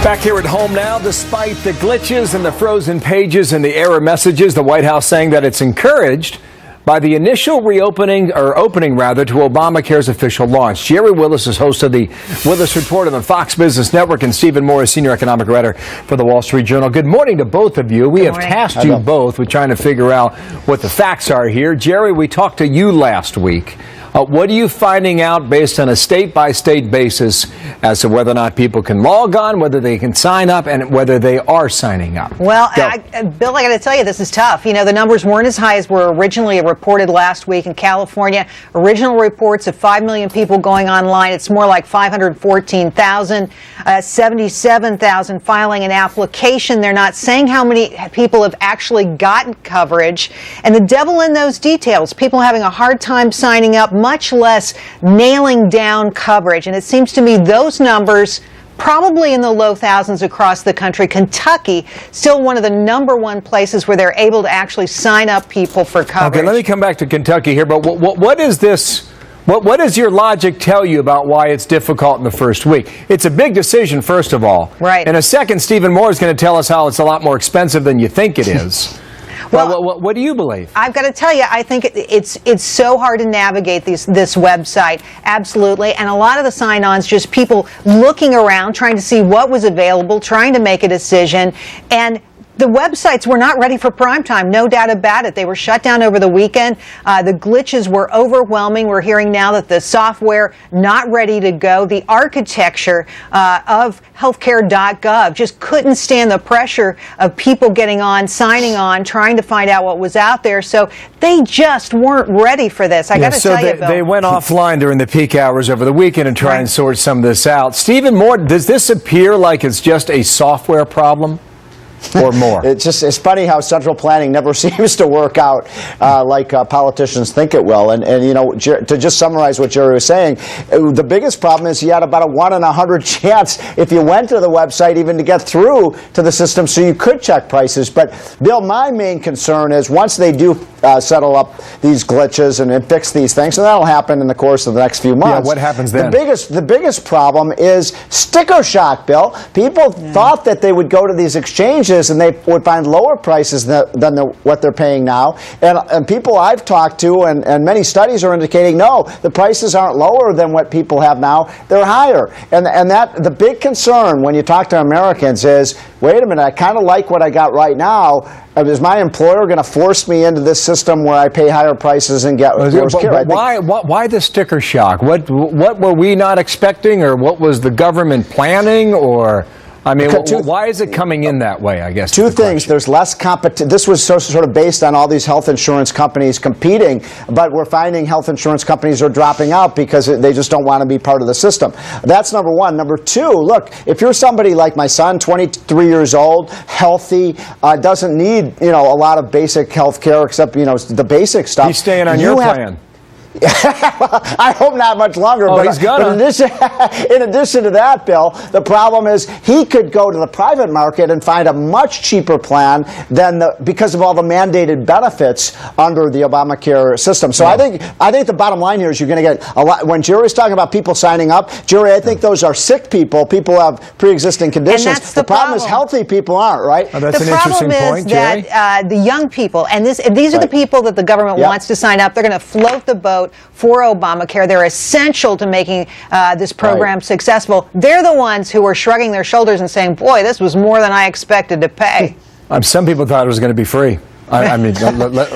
Back here at home now, despite the glitches and the frozen pages and the error messages, the White House saying that it's encouraged by the initial opening to Obamacare's official launch. Jerry Willis is host of the Willis Report on the Fox Business Network, and Stephen Moore is senior economic writer for the Wall Street Journal. Good morning to both of you. We have tasked you both with trying to figure out what the facts are here. Jerry, we talked to you last week. What are you finding out based on a state-by-state basis as to whether or not people can log on, whether they can sign up, and whether they are signing up? Well, Bill, I got to tell you, this is tough. You know, the numbers weren't as high as were originally reported last week in California. Original reports of 5 million people going online. It's more like 514,000, 77,000 filing an application. They're not saying how many people have actually gotten coverage. And the devil in those details, people having a hard time signing up, much less nailing down coverage. And it seems to me those numbers probably in the low thousands across the country. Kentucky, still one of the #1 places where they're able to actually sign up people for coverage. Okay, let me come back to Kentucky here, but what is this? What does your logic tell you about why it's difficult in the first week? It's a big decision, first of all. Right. In a second, Stephen Moore is going to tell us how it's a lot more expensive than you think it is. Well, what do you believe? I've got to tell you, I think it's so hard to navigate this website, absolutely. And a lot of the sign-ons, just people looking around, trying to see what was available, trying to make a decision. And the websites were not ready for prime time, no doubt about it. They were shut down over the weekend. The glitches were overwhelming. We're hearing now that the software not ready to go. The architecture of healthcare.gov just couldn't stand the pressure of people getting on, signing on, trying to find out what was out there. So they just weren't ready for this. I got to tell you, Bill. They went offline during the peak hours over the weekend and try and sort some of this out. Stephen Moore, does this appear like it's just a software problem? Or more. It's funny how central planning never seems to work out like politicians think it will. And you know, to just summarize what Jerry was saying, the biggest problem is you had about a 1 in 100 chance if you went to the website even to get through to the system so you could check prices. But Bill, my main concern is once they do settle up these glitches and fix these things, and that'll happen in the course of the next few months. Yeah, what happens then? The biggest problem is sticker shock, Bill. People thought that they would go to these exchanges and they would find lower prices than what they're paying now. And people I've talked to and many studies are indicating, no, the prices aren't lower than what people have now. They're higher. And that the big concern when you talk to Americans is, wait a minute, I kind of like what I got right now. Is my employer going to force me into this system where I pay higher prices and get worse care? Why the sticker shock? What were we not expecting, or what was the government planning, or? I mean, why is it coming in that way, I guess? Two things. There's less competition. This was sort of based on all these health insurance companies competing, but we're finding health insurance companies are dropping out because they just don't want to be part of the system. That's number one. Number two, look, if you're somebody like my son, 23 years old, healthy, doesn't need, a lot of basic health care except, the basic stuff. He's staying on your plan. I hope not much longer. Oh, but he's gonna. In addition to that, Bill, the problem is he could go to the private market and find a much cheaper plan because of all the mandated benefits under the Obamacare system. So I think the bottom line here is you're going to get a lot. When Jerry's talking about people signing up, Jerry, I think those are sick people. People who have pre-existing conditions. And that's the problem is healthy people aren't, right? Oh, that's an interesting point, Jerry. The problem is that the young people, and these are the people that the government wants to sign up. They're going to float the boat for Obamacare. They're essential to making this program successful. They're the ones who are shrugging their shoulders and saying, boy, this was more than I expected to pay. Some people thought it was going to be free. I mean,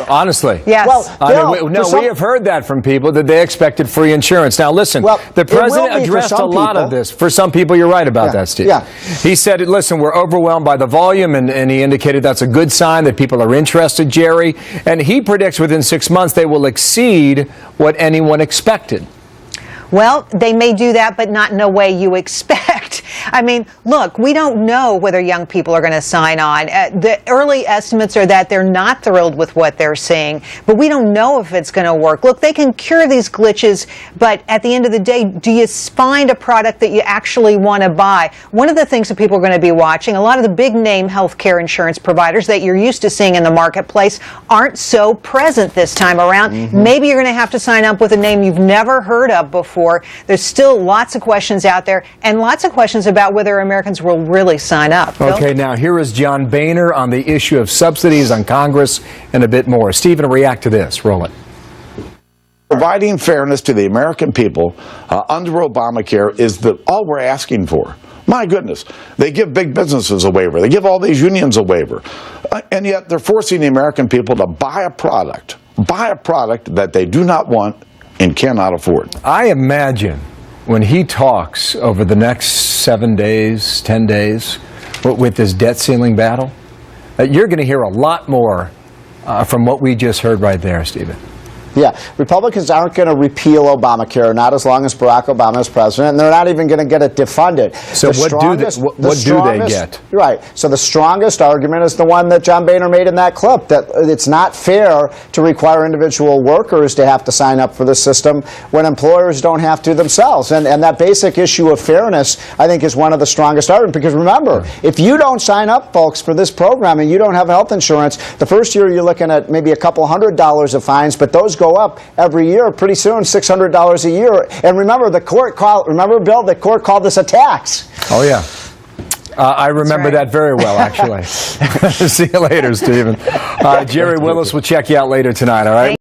honestly. Yes. Well, we have heard that from people that they expected free insurance. Now, listen, the president addressed a lot of this. For some people, you're right about that, Steve. Yeah. He said, listen, we're overwhelmed by the volume, and he indicated that's a good sign that people are interested, Jerry. And he predicts within 6 months they will exceed what anyone expected. Well, they may do that, but not in a way you expect. I mean, look, we don't know whether young people are going to sign on. The early estimates are that they're not thrilled with what they're seeing, but we don't know if it's going to work. Look, they can cure these glitches, but at the end of the day, do you find a product that you actually want to buy? One of the things that people are going to be watching, a lot of the big name healthcare insurance providers that you're used to seeing in the marketplace aren't so present this time around. Maybe you're going to have to sign up with a name you've never heard of before. There's still lots of questions out there and lots of questions about whether Americans will really sign up. Bill? Okay, now here is John Boehner on the issue of subsidies on Congress and a bit more. Stephen, react to this. Roll it. Providing fairness to the American people under Obamacare is all we're asking for. My goodness, they give big businesses a waiver. They give all these unions a waiver. And yet they're forcing the American people to buy a product that they do not want and cannot afford. I imagine when he talks over the next 7 days, 10 days, with this debt ceiling battle, that you're going to hear a lot more from what we just heard right there, Stephen. Yeah, Republicans aren't going to repeal Obamacare, not as long as Barack Obama is president, and they're not even going to get it defunded. So what do they get? Right. So the strongest argument is the one that John Boehner made in that clip, that it's not fair to require individual workers to have to sign up for the system when employers don't have to themselves. And that basic issue of fairness, I think, is one of the strongest arguments. Because remember, if you don't sign up, folks, for this program and you don't have health insurance, the first year you're looking at maybe a couple $100s of fines, but those go up every year. Pretty soon, $600 a year. And remember, Bill, the court called this a tax. Oh, yeah. I remember that very well, actually. See you later, Stephen. Jerry Willis will check you out later tonight, all right?